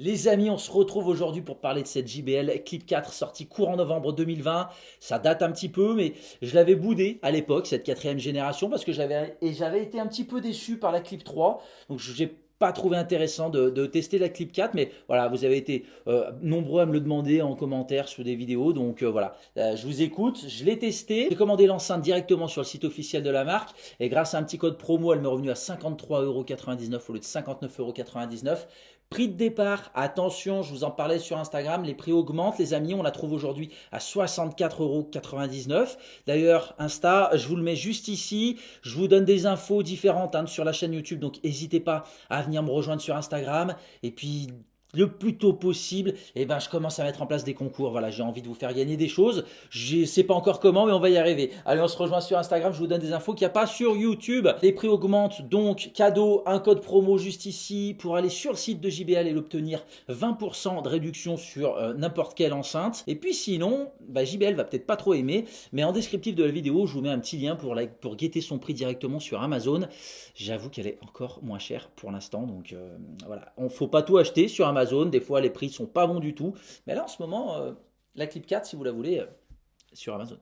Les amis, on se retrouve aujourd'hui pour parler de cette JBL Clip 4 sortie courant novembre 2020. Ça date un petit peu, mais je l'avais boudé à l'époque, cette quatrième génération, parce que j'avais été un petit peu déçu par la Clip 3. Donc j'ai pas trouvé intéressant de tester la Clip 4, mais voilà, vous avez été nombreux à me le demander en commentaire sous des vidéos. Donc voilà, je vous écoute, je l'ai testé. J'ai commandé l'enceinte directement sur le site officiel de la marque, et grâce à un petit code promo, elle m'est revenue à 53,99 € au lieu de 59,99 €. Prix de départ, attention, je vous en parlais sur Instagram, les prix augmentent les amis, on la trouve aujourd'hui à 64,99 €. D'ailleurs, Insta, je vous le mets juste ici, je vous donne des infos différentes sur la chaîne YouTube, donc n'hésitez pas à venir me rejoindre sur Instagram. Et puis le plus tôt possible, je commence à mettre en place des concours. Voilà, j'ai envie de vous faire gagner des choses. Je ne sais pas encore comment, mais on va y arriver. Allez, on se rejoint sur Instagram. Je vous donne des infos qu'il n'y a pas sur YouTube. Les prix augmentent, donc cadeau, un code promo juste ici pour aller sur le site de JBL et l'obtenir. 20% de réduction sur n'importe quelle enceinte. Et puis sinon, JBL va peut-être pas trop aimer, mais en descriptif de la vidéo, je vous mets un petit lien pour guetter son prix directement sur Amazon. J'avoue qu'elle est encore moins chère pour l'instant, donc voilà. On ne faut pas tout acheter sur Amazon. Des fois, les prix sont pas bons du tout. Mais là, en ce moment, la Clip 4, si vous la voulez, sur Amazon.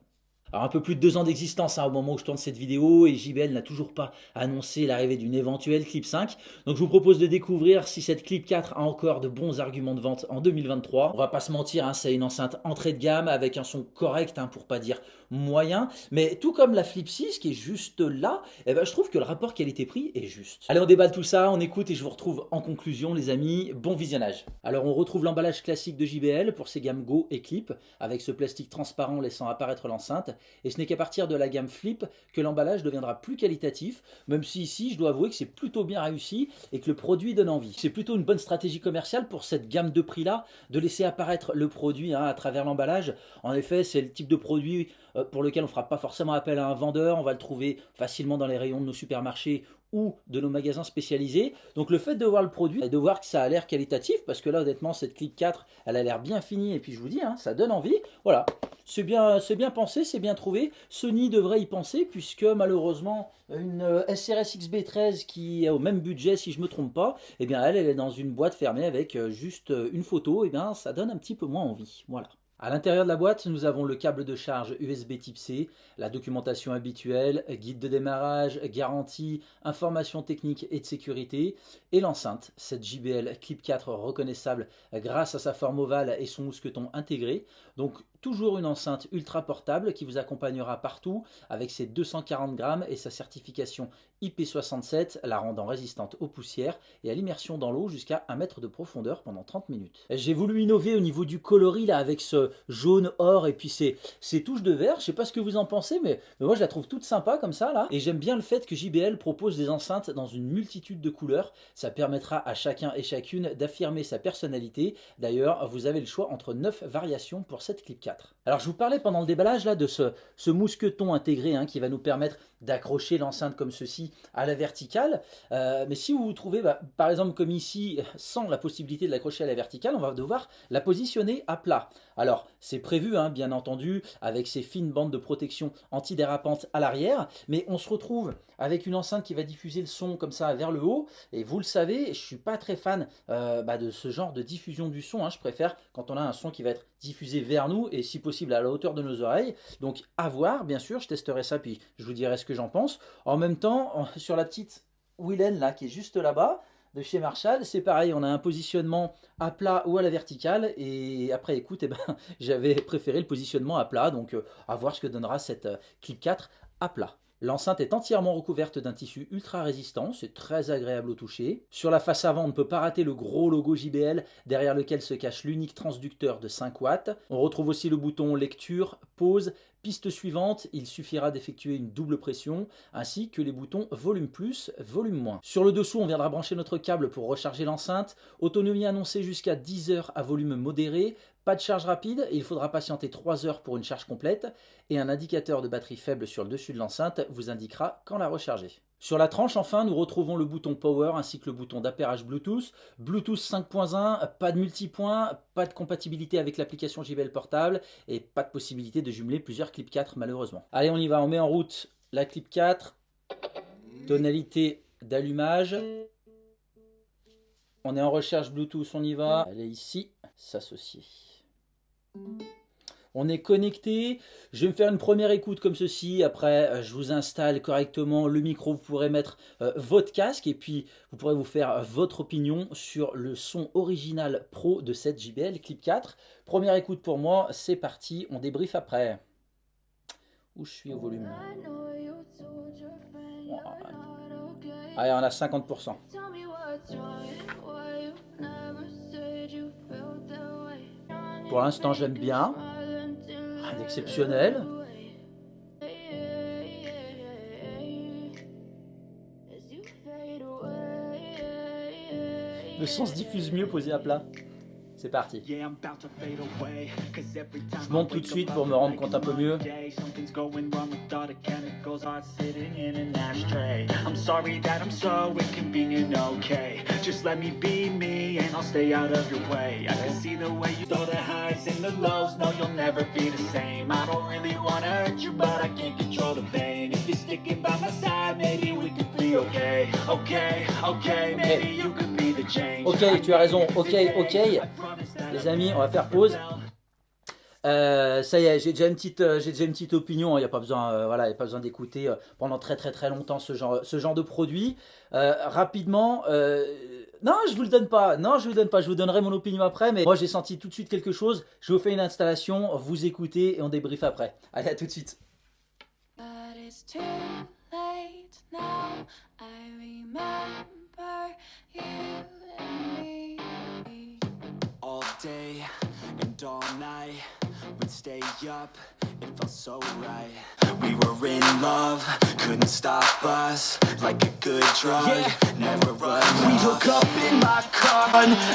Alors un peu plus de 2 ans d'existence au moment où je tourne cette vidéo et JBL n'a toujours pas annoncé l'arrivée d'une éventuelle Clip 5. Donc je vous propose de découvrir si cette Clip 4 a encore de bons arguments de vente en 2023. On va pas se mentir, c'est une enceinte entrée de gamme avec un son correct, pour pas dire moyen. Mais tout comme la Flip 6 qui est juste là, je trouve que le rapport qualité-prix est juste. Allez, on déballe tout ça, on écoute et je vous retrouve en conclusion les amis. Bon visionnage. Alors on retrouve l'emballage classique de JBL pour ses gammes Go et Clip avec ce plastique transparent laissant apparaître l'enceinte. Et ce n'est qu'à partir de la gamme Flip que l'emballage deviendra plus qualitatif, même si ici je dois avouer que c'est plutôt bien réussi et que le produit donne envie. C'est plutôt une bonne stratégie commerciale pour cette gamme de prix là, de laisser apparaître le produit à travers l'emballage. En effet, c'est le type de produit pour lequel on ne fera pas forcément appel à un vendeur, on va le trouver facilement dans les rayons de nos supermarchés ou de nos magasins spécialisés. Donc le fait de voir le produit et de voir que ça a l'air qualitatif, parce que là honnêtement cette Clip 4 elle a l'air bien finie et puis je vous dis ça donne envie, voilà. C'est bien pensé, c'est bien trouvé. Sony devrait y penser puisque malheureusement une SRS XB13 qui est au même budget si je ne me trompe pas, elle est dans une boîte fermée avec juste une photo, ça donne un petit peu moins envie, voilà. À l'intérieur de la boîte, nous avons le câble de charge USB type C, la documentation habituelle, guide de démarrage, garantie, informations techniques et de sécurité, et l'enceinte, cette JBL Clip 4 reconnaissable grâce à sa forme ovale et son mousqueton intégré. Donc toujours une enceinte ultra portable qui vous accompagnera partout avec ses 240 grammes et sa certification IP67, la rendant résistante aux poussières et à l'immersion dans l'eau jusqu'à 1 mètre de profondeur pendant 30 minutes. J'ai voulu innover au niveau du coloris là avec ce jaune or et puis ces touches de vert. Je sais pas ce que vous en pensez, mais moi je la trouve toute sympa comme ça là. Et j'aime bien le fait que JBL propose des enceintes dans une multitude de couleurs. Ça permettra à chacun et chacune d'affirmer sa personnalité. D'ailleurs, vous avez le choix entre 9 variations pour cette Clip 4. Alors je vous parlais pendant le déballage là de ce mousqueton intégré qui va nous permettre d'accrocher l'enceinte comme ceci à la verticale. Mais si vous vous trouvez, par exemple comme ici, sans la possibilité de l'accrocher à la verticale, on va devoir la positionner à plat. Alors c'est prévu, bien entendu, avec ces fines bandes de protection antidérapantes à l'arrière, mais on se retrouve avec une enceinte qui va diffuser le son comme ça vers le haut, et vous le savez, je ne suis pas très fan de ce genre de diffusion du son, je préfère quand on a un son qui va être diffusé vers nous, et si possible à la hauteur de nos oreilles, donc à voir, bien sûr, je testerai ça, puis je vous dirai ce que j'en pense. En même temps, sur la petite Willen là, qui est juste là-bas, de chez Marshall, c'est pareil, on a un positionnement à plat ou à la verticale, et après écoute, j'avais préféré le positionnement à plat, donc à voir ce que donnera cette Clip 4 à plat. L'enceinte est entièrement recouverte d'un tissu ultra résistant, c'est très agréable au toucher. Sur la face avant, on ne peut pas rater le gros logo JBL, derrière lequel se cache l'unique transducteur de 5 watts. On retrouve aussi le bouton lecture, pause, piste suivante, il suffira d'effectuer une double pression, ainsi que les boutons volume plus, volume moins. Sur le dessous, on viendra brancher notre câble pour recharger l'enceinte. Autonomie annoncée jusqu'à 10 heures à volume modéré. Pas de charge rapide, il faudra patienter 3 heures pour une charge complète. Et un indicateur de batterie faible sur le dessus de l'enceinte vous indiquera quand la recharger. Sur la tranche, enfin, nous retrouvons le bouton Power ainsi que le bouton d'appairage Bluetooth. Bluetooth 5.1, pas de multipoint, pas de compatibilité avec l'application JBL Portable et pas de possibilité de jumeler plusieurs Clip 4 malheureusement. Allez, on y va, on met en route la Clip 4. Tonalité d'allumage. On est en recherche Bluetooth, on y va. Elle est ici, s'associer. On est connecté. Je vais me faire une première écoute comme ceci. Après, je vous installe correctement le micro. Vous pourrez mettre votre casque et puis vous pourrez vous faire votre opinion sur le son original pro de cette JBL Clip 4. Première écoute pour moi, c'est parti. On débrief après. Où je suis au volume? Allez, on a 50%. Pour l'instant, j'aime bien. Rien d'exceptionnel. Le son se diffuse mieux posé à plat. C'est parti. Je monte tout de suite pour me rendre compte un peu mieux. I'm sorry that I'm so inconvenient, okay. Just let me be me and I'll stay out of your way. I can see the way you throw the highs and the lows. No, you'll never be the same. I don't really wanna hurt you, but I can't control the pain. If you're sticking by my side, maybe we could be okay. Okay, okay, maybe you could be the change. Ok, tu as raison. Ok. Les amis, on va faire pause. Ça y est, j'ai déjà une petite opinion. Il n'y a pas besoin, voilà, il y a pas besoin d'écouter pendant très longtemps ce genre de produit. Rapidement, non, je vous le donne pas. Non, je vous le donne pas. Je vous donnerai mon opinion après. Mais moi, j'ai senti tout de suite quelque chose. Je vous fais une installation, vous écoutez et on débriefe après. Allez, à tout de suite. All day and all night, we'd stay up, it felt so right. We were in love, couldn't stop us, like a good drug, never run. We hook up in my car,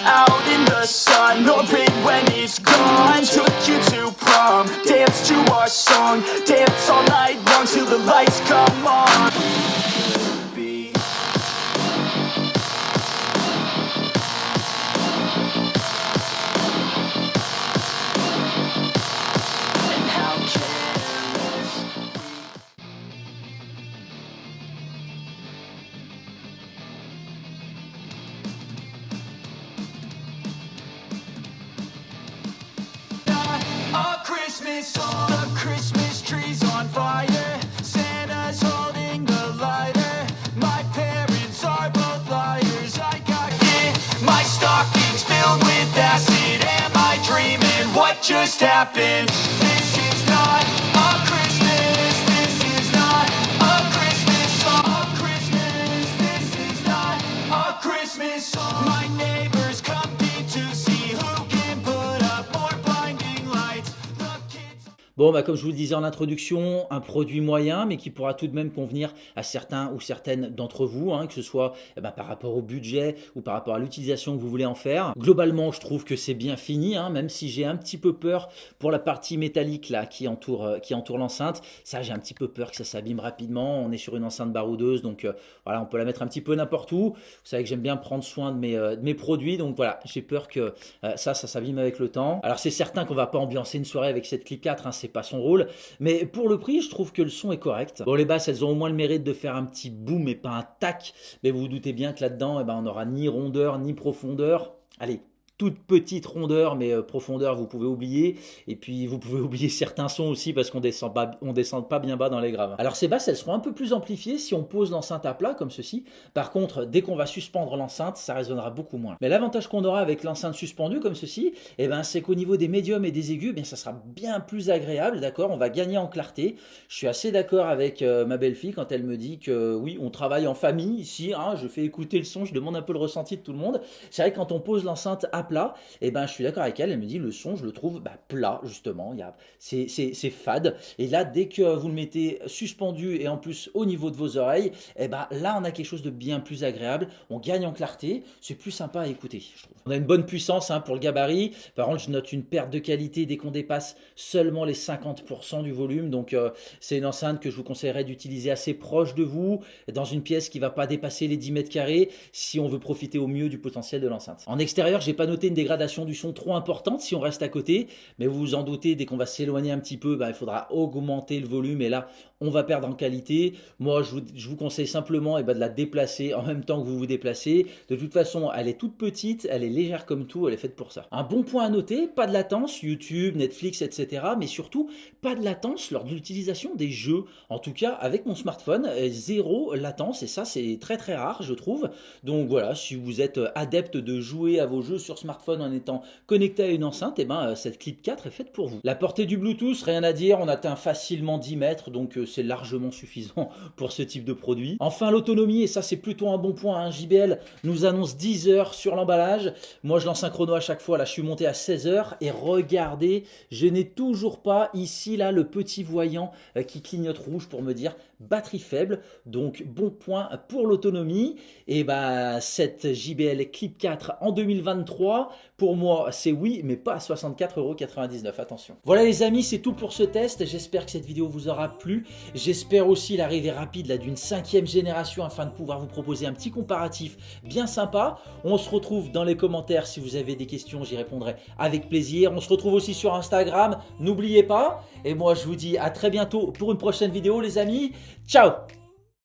out in the sun, orbit when it's gone. Took you to prom, dance to our song, dance all night long till the lights come on. The Christmas tree's on fire, Santa's holding the lighter, my parents are both liars, I got hit, my stocking's filled with acid, am I dreaming, what just happened, this is not a Christmas, this is not a Christmas song, this is not a Christmas song, my neighbors compete to see who can put up more blinding lights. Bon, bah, comme je vous le disais en introduction, un produit moyen, mais qui pourra tout de même convenir à certains ou certaines d'entre vous, hein, que ce soit par rapport au budget ou par rapport à l'utilisation que vous voulez en faire. Globalement, je trouve que c'est bien fini, hein, même si j'ai un petit peu peur pour la partie métallique là, qui entoure l'enceinte. Ça, j'ai un petit peu peur que ça s'abîme rapidement. On est sur une enceinte baroudeuse, donc voilà, on peut la mettre un petit peu n'importe où. Vous savez que j'aime bien prendre soin de mes produits, donc voilà, j'ai peur que ça s'abîme avec le temps. Alors, c'est certain qu'on va pas ambiancer une soirée avec cette Clip 4, hein, c'est pas son rôle, mais pour le prix, je trouve que le son est correct. Bon, les basses, elles ont au moins le mérite de faire un petit boom et pas un tac, mais vous vous doutez bien que là-dedans, on n'aura ni rondeur ni profondeur. Allez, toute petite rondeur, mais profondeur, vous pouvez oublier. Et puis, vous pouvez oublier certains sons aussi parce qu'on descend pas bien bas dans les graves. Alors, ces basses, elles seront un peu plus amplifiées si on pose l'enceinte à plat, comme ceci. Par contre, dès qu'on va suspendre l'enceinte, ça résonnera beaucoup moins. Mais l'avantage qu'on aura avec l'enceinte suspendue, comme ceci, c'est qu'au niveau des médiums et des aigus, ça sera bien plus agréable, d'accord? On va gagner en clarté. Je suis assez d'accord avec ma belle-fille quand elle me dit que, oui, on travaille en famille ici, hein, je fais écouter le son, je demande un peu le ressenti de tout le monde. C'est vrai que quand on pose l'enceinte à plat, je suis d'accord avec elle, elle me dit le son, je le trouve plat, justement, c'est fade, et là, dès que vous le mettez suspendu et en plus au niveau de vos oreilles, là, on a quelque chose de bien plus agréable, on gagne en clarté, c'est plus sympa à écouter, je trouve. On a une bonne puissance, hein, pour le gabarit, par contre, je note une perte de qualité dès qu'on dépasse seulement les 50% du volume, donc c'est une enceinte que je vous conseillerais d'utiliser assez proche de vous, dans une pièce qui ne va pas dépasser les 10 mètres carrés, si on veut profiter au mieux du potentiel de l'enceinte. En extérieur, j'ai pas noté noter une dégradation du son trop importante si on reste à côté, mais vous vous en doutez, dès qu'on va s'éloigner un petit peu, il faudra augmenter le volume et là, on va perdre en qualité. Moi, je vous conseille simplement de la déplacer en même temps que vous vous déplacez. De toute façon, elle est toute petite, elle est légère comme tout, elle est faite pour ça. Un bon point à noter, pas de latence, YouTube, Netflix, etc. Mais surtout, pas de latence lors de l'utilisation des jeux. En tout cas, avec mon smartphone, zéro latence et ça, c'est très très rare, je trouve. Donc voilà, si vous êtes adepte de jouer à vos jeux sur smartphone en étant connecté à une enceinte, cette Clip 4 est faite pour vous. La portée du Bluetooth, rien à dire, on atteint facilement 10 mètres, donc c'est largement suffisant pour ce type de produit. Enfin, l'autonomie, et ça c'est plutôt un bon point, hein, JBL nous annonce 10 heures sur l'emballage. Moi je lance un chrono à chaque fois, là je suis monté à 16 heures et regardez, je n'ai toujours pas ici là le petit voyant qui clignote rouge pour me dire batterie faible, donc bon point pour l'autonomie. Et cette JBL Clip 4 en 2023, pour moi c'est oui, mais pas à 64,99 €, attention. Voilà les amis, c'est tout pour ce test, j'espère que cette vidéo vous aura plu, j'espère aussi l'arrivée rapide d'une 5e génération afin de pouvoir vous proposer un petit comparatif bien sympa. On se retrouve dans les commentaires si vous avez des questions, j'y répondrai avec plaisir. On se retrouve aussi sur Instagram, n'oubliez pas. Et moi je vous dis à très bientôt pour une prochaine vidéo les amis. Ciao!